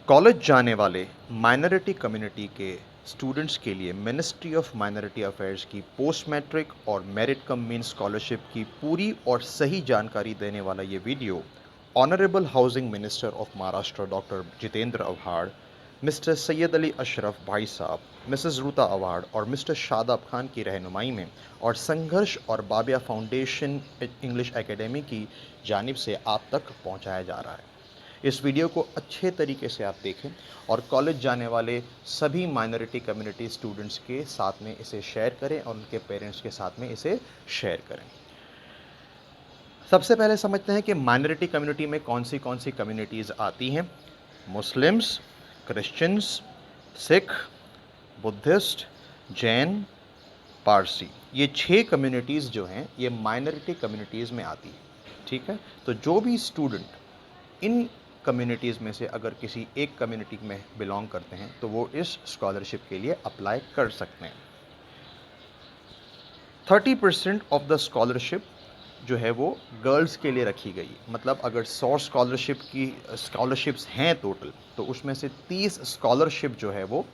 College जाने वाले minority community के स्टूडेंट्स के लिए मिनिस्ट्री ऑफ माइनॉरिटी अफेयर्स की पोस्ट मैट्रिक और मेरिट कम मीन्स स्कॉलरशिप की पूरी और सही जानकारी देने वाला ये video honourable housing minister of Maharashtra doctor Jitendra Awhad, mister Syed Ali Ashraf भाई साहब, मिसेस रूता आव्हाड और मिस्टर शादाब खान की रहनुमाई में और संघर्ष और बाबिया फाउंडेशन इंग्लिश एकेडमी की जानिब से आप तक पहुंचाया जा रहा है। इस वीडियो को अच्छे तरीके से आप देखें और कॉलेज जाने वाले सभी माइनॉरिटी कम्युनिटी स्टूडेंट्स के साथ में इसे शेयर करें और उनके पेरेंट्स के साथ में इसे शेयर करें। सबसे पहले समझते हैं कि माइनॉरिटी कम्युनिटी में कौन सी कम्युनिटीज़ आती हैं। Muslims, Christians, Sikh, Buddhist, Jain, Parsi, ये 6 कम्युनिटीज़ जो हैं ये माइनॉरिटी कम्युनिटीज़ में आती हैं। ठीक है, तो जो भी स्टूडेंट इन कम्युनिटीज़ में से अगर किसी एक कम्युनिटी में बिलोंग करते हैं तो वो इस स्कॉलरशिप के लिए अप्लाई कर सकते हैं। 30% ऑफ द स्कॉलरशिप जो है वो गर्ल्स के लिए रखी गई। मतलब अगर 100 स्कॉलरशिप्स हैं टोटल, तो उसमें से 30 स्कॉलरशिप जो है वो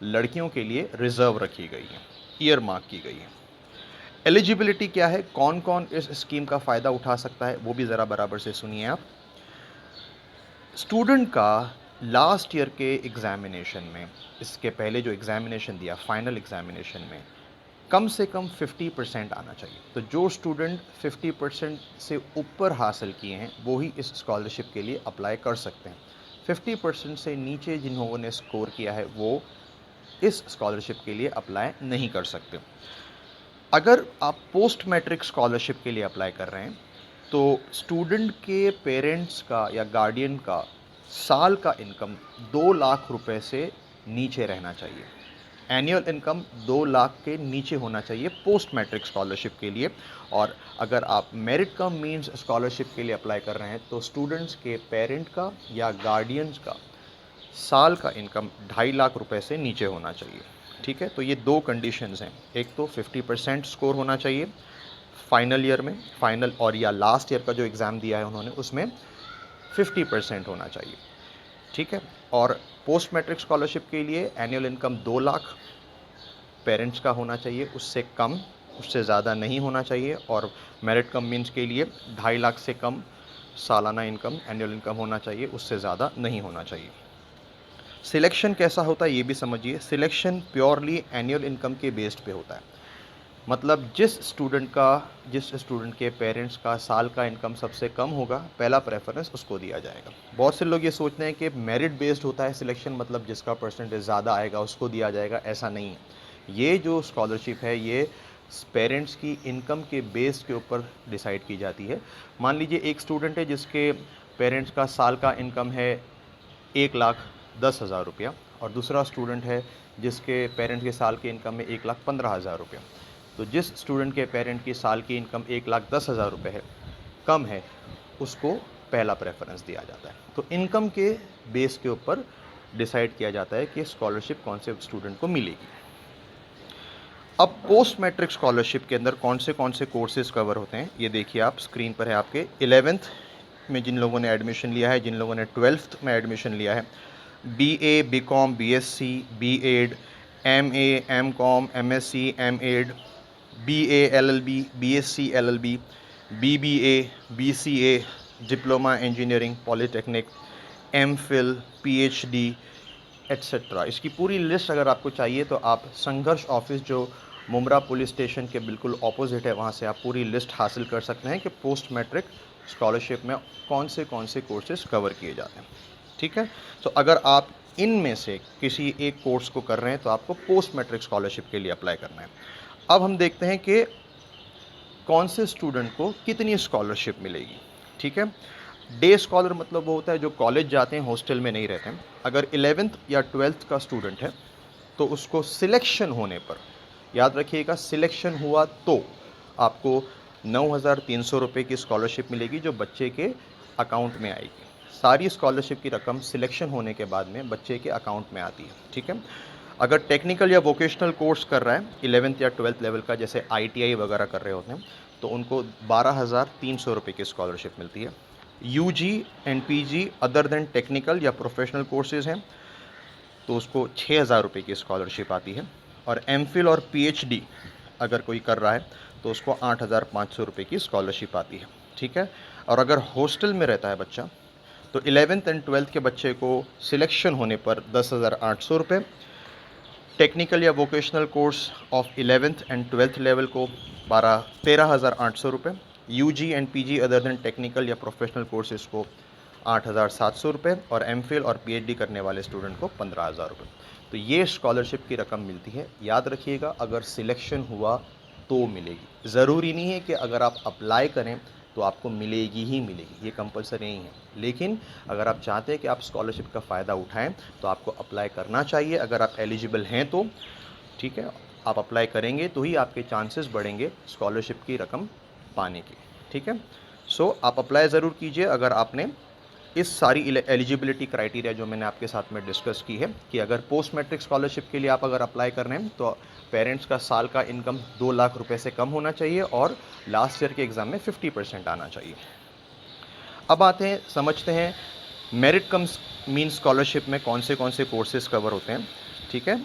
लड़कियों के लिए रिजर्व रखी गई है, ईयर मार्क की गई है। एलिजिबिलिटी क्या है, कौन कौन इस स्कीम का फ़ायदा उठा सकता है, वो भी ज़रा बराबर से सुनिए आप। स्टूडेंट का लास्ट ईयर के एग्ज़ामिनेशन में, इसके पहले जो एग्ज़ामिनेशन दिया फाइनल एग्ज़ामिनेशन में, कम से कम 50% आना चाहिए। तो जो स्टूडेंट 50% से ऊपर हासिल किए हैं वो ही इस स्कॉलरशिप के लिए अप्लाई कर सकते हैं। 50% से नीचे जिन लोगों ने स्कोर किया है वो इस स्कॉलरशिप के लिए अप्लाई नहीं कर सकते। अगर आप पोस्ट मैट्रिक स्कॉलरशिप के लिए अप्लाई कर रहे हैं तो स्टूडेंट के पेरेंट्स का या गार्डियन का साल का इनकम 2 लाख रुपए से नीचे रहना चाहिए। एनुअल इनकम 2 लाख के नीचे होना चाहिए पोस्ट मैट्रिक स्कॉलरशिप के लिए। और अगर आप मेरिट कम मीन्स स्कॉलरशिप के लिए अप्लाई कर रहे हैं तो स्टूडेंट्स के पेरेंट का या गार्डियंस का साल का इनकम 2.5 लाख रुपए से नीचे होना चाहिए। ठीक है, तो ये 2 कंडीशंस हैं। एक तो 50% स्कोर होना चाहिए फाइनल ईयर में, फाइनल और या लास्ट ईयर का जो एग्ज़ाम दिया है उन्होंने उसमें 50% होना चाहिए। ठीक है, और पोस्ट मैट्रिक स्कॉलरशिप के लिए एनुअल इनकम 2 लाख पेरेंट्स का होना चाहिए, उससे कम, उससे ज़्यादा नहीं होना चाहिए। और मेरिट कम मीन्स के लिए 2.5 लाख से कम सालाना इनकम, एनुअल इनकम होना चाहिए, उससे ज़्यादा नहीं होना चाहिए। सिलेक्शन कैसा होता है ये भी समझिए। सिलेक्शन प्योरली एनुअल इनकम के बेस्ड पे होता है। मतलब जिस स्टूडेंट के पेरेंट्स का साल का इनकम सबसे कम होगा, पहला प्रेफरेंस उसको दिया जाएगा। बहुत से लोग ये सोचते हैं कि मेरिट बेस्ड होता है सिलेक्शन, मतलब जिसका परसेंटेज ज़्यादा आएगा उसको दिया जाएगा। ऐसा नहीं है। ये जो स्कॉलरशिप है ये पेरेंट्स की इनकम के बेस के ऊपर डिसाइड की जाती है। मान लीजिए एक स्टूडेंट है जिसके पेरेंट्स का साल का इनकम है 1,10,000 रुपया, और दूसरा स्टूडेंट है जिसके पेरेंट्स के साल की इनकम है 1,15,000 रुपया। तो जिस स्टूडेंट के पेरेंट की साल की इनकम 1,10,000 रुपये है, कम है, उसको पहला प्रेफरेंस दिया जाता है। तो इनकम के बेस के ऊपर डिसाइड किया जाता है कि स्कॉलरशिप कौन से स्टूडेंट को मिलेगी। अब पोस्ट मैट्रिक स्कॉलरशिप के अंदर कौन से कोर्सेज कवर होते हैं ये देखिए आप, स्क्रीन पर है आपके। 11th में जिन लोगों ने एडमिशन लिया है, जिन लोगों ने 12th में एडमिशन लिया है, BA, BCom, BSc, B.Ed, MA, MCom, MSc, M.Ed, BA LLB, BSc LLB, BBA, BCA, diploma engineering, polytechnic, MPhil, PhD etcetera. इसकी पूरी लिस्ट अगर आपको चाहिए तो आप संघर्ष ऑफिस जो मुमरा पुलिस स्टेशन के बिल्कुल ऑपोजिट है, वहाँ से आप पूरी लिस्ट हासिल कर सकते हैं कि पोस्ट मैट्रिक स्कॉलरशिप में कौन से कोर्सेज कवर किए जाते हैं। ठीक है, तो अगर आप इनमें से किसी एक कोर्स को कर रहे हैं तो आपको पोस्ट मैट्रिक स्कॉलरशिप के लिए अप्लाई करना है। अब हम देखते हैं कि कौन से स्टूडेंट को कितनी स्कॉलरशिप मिलेगी। ठीक है, डे स्कॉलर मतलब वो होता है जो कॉलेज जाते हैं, हॉस्टल में नहीं रहते हैं। अगर 11th या 12th का स्टूडेंट है तो उसको सिलेक्शन होने पर, याद रखिएगा सिलेक्शन हुआ तो आपको 9,300 रुपये की स्कॉलरशिप मिलेगी जो बच्चे के अकाउंट में आएगी। सारी स्कॉलरशिप की रकम सिलेक्शन होने के बाद में बच्चे के अकाउंट में आती है। ठीक है, अगर टेक्निकल या वोकेशनल कोर्स कर रहा है 11th या 12th लेवल का, जैसे ITI वगैरह कर रहे होते हैं, तो उनको 12,300 रुपये की स्कॉलरशिप मिलती है। UG and PG other than technical या प्रोफेशनल कोर्सेज़ हैं तो उसको 6,000 रुपये की स्कॉलरशिप आती है, और एमफिल और पीएचडी अगर कोई कर रहा है तो उसको 8,500 रुपये की स्कॉलरशिप आती है, ठीक है। और अगर हॉस्टल में रहता है बच्चा तो 11th एंड 12th के बच्चे को सिलेक्शन होने पर 10,800 रुपये, टेक्निकल या vocational course of 11th and 12th level को 13,800 रुपये, UG and PG other than technical या प्रोफेशनल कोर्सेज को 8,700 रुपये, और एमफिल और पीएचडी करने वाले स्टूडेंट को 15,000 रुपये। तो ये स्कॉलरशिप की रकम मिलती है। याद रखिएगा, अगर सिलेक्शन हुआ तो मिलेगी, ज़रूरी नहीं है कि अगर आप अप्लाई करें तो आपको मिलेगी ही मिलेगी, ये कंपलसरी नहीं है। लेकिन अगर आप चाहते हैं कि आप स्कॉलरशिप का फ़ायदा उठाएं तो आपको अप्लाई करना चाहिए। अगर आप एलिजिबल हैं तो ठीक है, आप अप्लाई करेंगे तो ही आपके चांसेस बढ़ेंगे स्कॉलरशिप की रकम पाने के, ठीक है। सो आप अप्लाई ज़रूर कीजिए अगर आपने इस सारी एलिजिबिलिटी क्राइटेरिया जो मैंने आपके साथ में डिस्कस की है, कि अगर पोस्ट मैट्रिक स्कॉलरशिप के लिए आप अगर अप्लाई कर रहे हैं तो पेरेंट्स का साल का इनकम 2 लाख रुपए से कम होना चाहिए और लास्ट ईयर के एग्ज़ाम में 50% आना चाहिए। अब आते हैं, समझते हैं मेरिट कम्स मीन स्कॉलरशिप में कौन से कोर्सेज कवर होते हैं, ठीक है।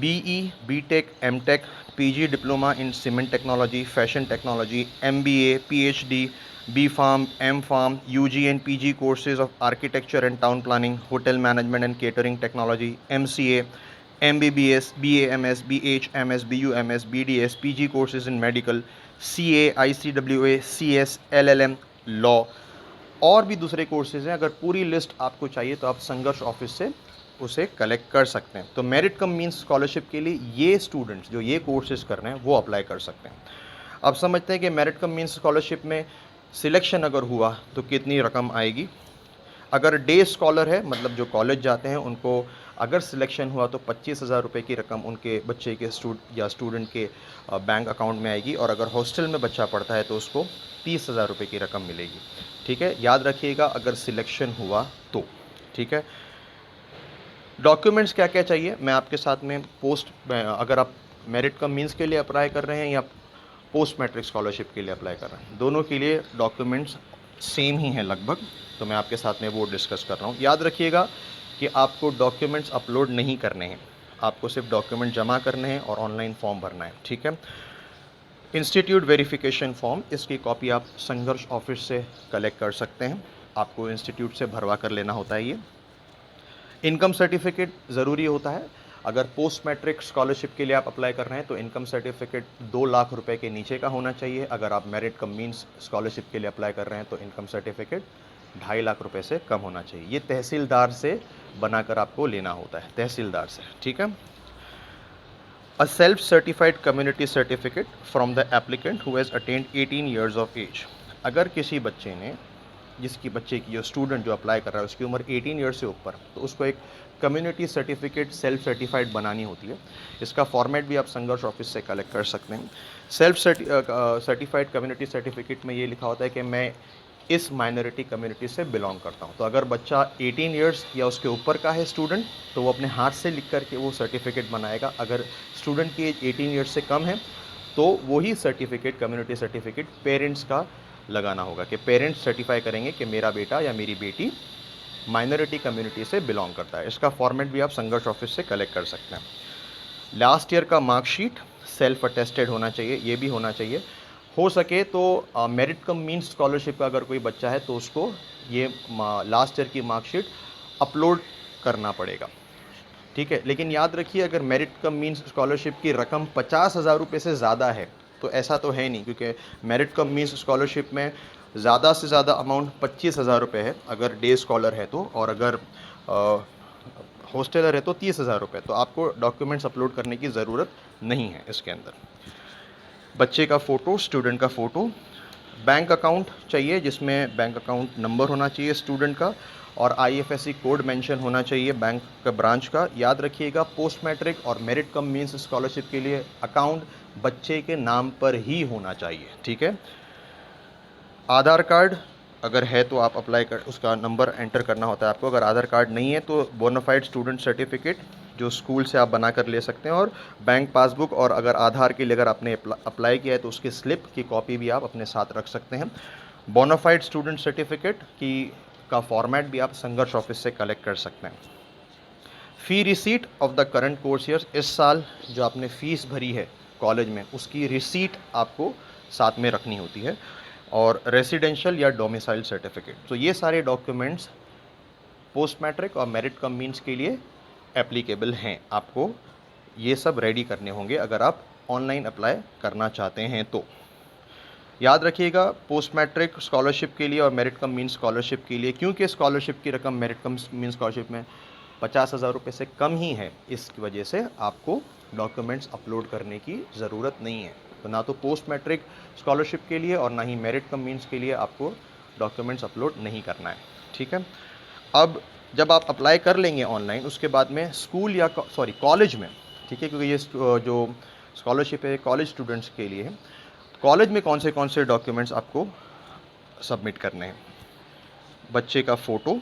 BE, B Tech, M Tech, PG diploma in cement technology, fashion technology, MBA, PhD, B Pharm, M Pharm, UG and PG courses of architecture and town planning, hotel management and catering technology, MCA, MBBS, BAMS, BHMS, BUMS, BDS, PG courses in medical, CA, ICWA, CS, LLM, law और भी दूसरे courses हैं। अगर पूरी list आपको चाहिए तो आप संघर्ष ऑफिस से उसे कलेक्ट कर सकते हैं। तो मेरिट कम मीन्स स्कॉलरशिप के लिए ये स्टूडेंट्स जो ये कोर्सेज कर रहे हैं वो अप्लाई कर सकते हैं। अब समझते हैं कि मेरिट कम मीन्स स्कॉलरशिप में सिलेक्शन अगर हुआ तो कितनी रकम आएगी। अगर डे स्कॉलर है, मतलब जो कॉलेज जाते हैं, उनको अगर सिलेक्शन हुआ तो 25,000 रुपये की रकम उनके बच्चे के स्टूडेंट के बैंक अकाउंट में आएगी, और अगर हॉस्टल में बच्चा पढ़ता है तो उसको 30,000 रुपये की रकम मिलेगी, ठीक है। याद रखिएगा, अगर सिलेक्शन हुआ तो, ठीक है। डॉक्यूमेंट्स क्या क्या चाहिए मैं आपके साथ में अगर आप मेरिट कम मीन्स के लिए अप्लाई कर रहे हैं या पोस्ट मैट्रिक स्कॉलरशिप के लिए अप्लाई कर रहे हैं, दोनों के लिए डॉक्यूमेंट्स सेम ही हैं लगभग, तो मैं आपके साथ में वो डिस्कस कर रहा हूँ। याद रखिएगा कि आपको डॉक्यूमेंट्स अपलोड नहीं करने हैं, आपको सिर्फ डॉक्यूमेंट जमा करने हैं और ऑनलाइन फॉर्म भरना है, ठीक है। इंस्टीट्यूट वेरिफिकेशन फॉर्म, इसकी कॉपी आप संघर्ष ऑफिस से कलेक्ट कर सकते हैं, आपको इंस्टीट्यूट से भरवा कर लेना होता है ये। इनकम सर्टिफिकेट ज़रूरी होता है। अगर पोस्ट मैट्रिक स्कॉलरशिप के लिए आप अप्लाई कर रहे हैं तो इनकम सर्टिफिकेट 2 लाख रुपए के नीचे का होना चाहिए। अगर आप मेरिट कम मीन्स स्कॉलरशिप के लिए अप्लाई कर रहे हैं तो इनकम सर्टिफिकेट 2.5 लाख रुपए से कम होना चाहिए। ये तहसीलदार से बनाकर आपको लेना होता है, तहसीलदार से, ठीक है। A self certified community certificate from the applicant who has attained 18 years of age. अगर किसी बच्चे ने, जिसकी बच्चे की, जो स्टूडेंट जो अप्लाई कर रहा है उसकी उम्र 18 ईयर से ऊपर, तो उसको एक कम्युनिटी सर्टिफिकेट सेल्फ सर्टिफाइड बनानी होती है। इसका फॉर्मेट भी आप संघर्ष ऑफिस से कलेक्ट कर सकते हैं। सेल्फ सर्टिफाइड कम्युनिटी सर्टिफिकेट में ये लिखा होता है कि मैं इस माइनॉरिटी कम्युनिटी से बिलोंग करता हूँ। तो अगर बच्चा 18 ईयर्स या उसके ऊपर का है स्टूडेंट तो वो अपने हाथ से लिख करके वो सर्टिफिकेट बनाएगा। अगर स्टूडेंट की एज 18 ईयर्स से कम है तो वही सर्टिफिकेट, कम्युनिटी सर्टिफिकेट पेरेंट्स का लगाना होगा, कि पेरेंट्स सर्टिफाई करेंगे कि मेरा बेटा या मेरी बेटी माइनॉरिटी कम्युनिटी से बिलोंग करता है। इसका फॉर्मेट भी आप संघर्ष ऑफिस से कलेक्ट कर सकते हैं। लास्ट ईयर का मार्कशीट सेल्फ अटेस्टेड होना चाहिए, ये भी होना चाहिए। हो सके तो मेरिट कम मीन्स स्कॉलरशिप का अगर कोई बच्चा है तो उसको ये लास्ट ईयर की मार्कशीट अपलोड करना पड़ेगा, ठीक है। लेकिन याद रखिए, अगर मेरिट कम मीन्स स्कॉलरशिप की रकम 50,000 रुपये से ज़्यादा है तो ऐसा तो है नहीं, क्योंकि मेरिट कम मीन्स स्कॉलरशिप में ज़्यादा से ज़्यादा अमाउंट 25,000 रुपये है अगर डे स्कॉलर है तो, और अगर हॉस्टलर है तो 30,000 रुपये। तो आपको डॉक्यूमेंट्स अपलोड करने की ज़रूरत नहीं है इसके अंदर। बच्चे का फ़ोटो, स्टूडेंट का फ़ोटो, बैंक अकाउंट चाहिए जिसमें बैंक अकाउंट नंबर होना चाहिए स्टूडेंट का, और आईएफएससी कोड मेंशन होना चाहिए बैंक का, ब्रांच का। याद रखिएगा, पोस्ट मैट्रिक और मेरिट कम मीन्स स्कॉलरशिप के लिए अकाउंट बच्चे के नाम पर ही होना चाहिए, ठीक है। आधार कार्ड अगर है तो आप अप्लाई कर, उसका नंबर एंटर करना होता है आपको। अगर आधार कार्ड नहीं है तो बोनाफाइड स्टूडेंट सर्टिफिकेट जो स्कूल से आप बना कर ले सकते हैं, और बैंक पासबुक, और अगर आधार के लिए अगर आपने अप्लाई किया है तो उसकी स्लिप की कॉपी भी आप अपने साथ रख सकते हैं। बोनाफाइड स्टूडेंट सर्टिफिकेट की का फॉर्मेट भी आप संघर्ष ऑफिस से कलेक्ट कर सकते हैं। Fee receipt of the current course year, इस साल जो आपने फ़ीस भरी है कॉलेज में उसकी रिसीट आपको साथ में रखनी होती है, और रेसिडेंशियल या डोमिसाइल सर्टिफिकेट। तो ये सारे डॉक्यूमेंट्स पोस्ट मैट्रिक और मेरिट कम मीन्स के लिए एप्लीकेबल हैं। आपको ये सब रेडी करने होंगे अगर आप ऑनलाइन अप्लाई करना चाहते हैं तो। याद रखिएगा, पोस्ट मैट्रिक स्कॉलरशिप के लिए और मेरिट कम मीन्स स्कॉलरशिप के लिए, क्योंकि स्कॉलरशिप की रकम मेरिट कम मीन्स स्कॉलरशिप में 50,000 रुपये से कम ही है, इस वजह से आपको डॉक्यूमेंट्स अपलोड करने की ज़रूरत नहीं है। तो ना तो पोस्ट मैट्रिक स्कॉलरशिप के लिए और ना ही मेरिट कम मीन्स के लिए आपको डॉक्यूमेंट्स अपलोड नहीं करना है, ठीक है। अब जब आप अप्लाई कर लेंगे ऑनलाइन, उसके बाद में स्कूल या कॉलेज में, ठीक है, क्योंकि ये जो स्कॉलरशिप है कॉलेज स्टूडेंट्स के लिए है, कॉलेज में कौन से डॉक्यूमेंट्स आपको सबमिट करने हैं। बच्चे का फ़ोटो,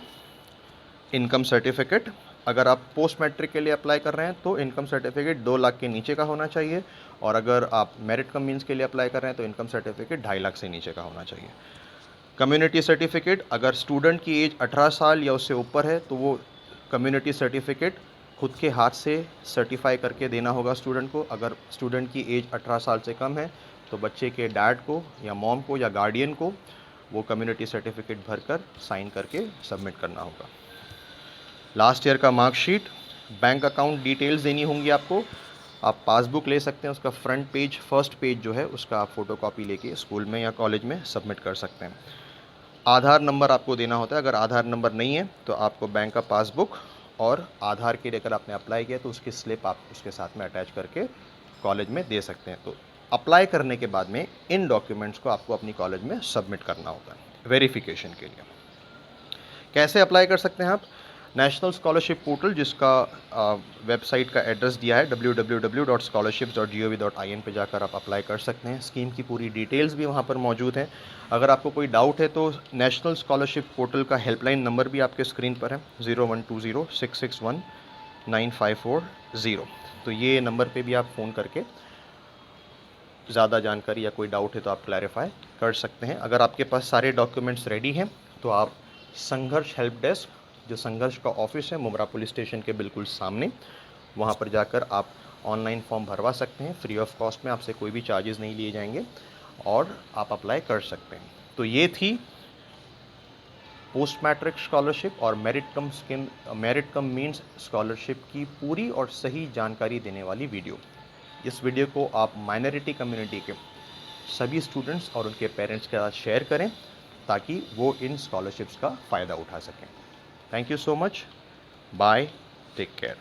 इनकम सर्टिफिकेट, अगर आप पोस्ट मैट्रिक के लिए अप्लाई कर रहे हैं तो इनकम सर्टिफिकेट 2 लाख के नीचे का होना चाहिए, और अगर आप मेरिट कम मीन्स के लिए अप्लाई कर रहे हैं तो इनकम सर्टिफिकेट 2.5 लाख से नीचे का होना चाहिए। कम्युनिटी सर्टिफिकेट, अगर स्टूडेंट की एज 18 साल या उससे ऊपर है तो वो कम्युनिटी सर्टिफिकेट खुद के हाथ से सर्टिफाई करके देना होगा स्टूडेंट को। अगर स्टूडेंट की एज 18 साल से कम है तो बच्चे के डैड को या मॉम को या गार्डियन को वो कम्युनिटी सर्टिफिकेट भरकर साइन करके सबमिट करना होगा। लास्ट ईयर का मार्कशीट, बैंक अकाउंट डिटेल्स देनी होंगी आपको। आप पासबुक ले सकते हैं, उसका फ्रंट पेज, फर्स्ट पेज जो है उसका आप फ़ोटोकॉपी लेके स्कूल में या कॉलेज में सबमिट कर सकते हैं। आधार नंबर आपको देना होता है, अगर आधार नंबर नहीं है तो आपको बैंक का पासबुक और आधार के लिए अगर आपने अप्लाई किया तो उसकी स्लिप आप उसके साथ में अटैच करके कॉलेज में दे सकते हैं। तो अप्लाई करने के बाद में इन डॉक्यूमेंट्स को आपको अपनी कॉलेज में सबमिट करना होता है वेरिफिकेशन के लिए। कैसे अप्लाई कर सकते हैं आप? नेशनल स्कॉलरशिप पोर्टल, जिसका वेबसाइट का एड्रेस दिया है www.scholarships.gov.in पे जाकर आप अप्लाई कर सकते हैं। स्कीम की पूरी डिटेल्स भी वहाँ पर मौजूद हैं। अगर आपको कोई डाउट है तो नेशनल स्कॉलरशिप पोर्टल का हेल्पलाइन नंबर भी आपके स्क्रीन पर है, 0120-661-9540। तो ये नंबर पे भी आप फ़ोन करके ज़्यादा जानकारी या कोई डाउट है तो आप क्लैरिफाई कर सकते हैं। अगर आपके पास सारे डॉक्यूमेंट्स रेडी हैं तो आप संघर्ष हेल्प डेस्क, जो संघर्ष का ऑफिस है मुमरा पुलिस स्टेशन के बिल्कुल सामने, वहाँ पर जाकर आप ऑनलाइन फॉर्म भरवा सकते हैं। फ्री ऑफ कॉस्ट में, आपसे कोई भी चार्जेस नहीं लिए जाएंगे और आप अप्लाई कर सकते हैं। तो ये थी पोस्ट मैट्रिक स्कॉलरशिप और मेरिट कम मीन्स स्कॉलरशिप की पूरी और सही जानकारी देने वाली वीडियो। इस वीडियो को आप माइनॉरिटी कम्युनिटी के सभी स्टूडेंट्स और उनके पेरेंट्स के साथ शेयर करें ताकि वो इन स्कॉलरशिप्स का फ़ायदा उठा सकें। Thank you so much, bye, take care.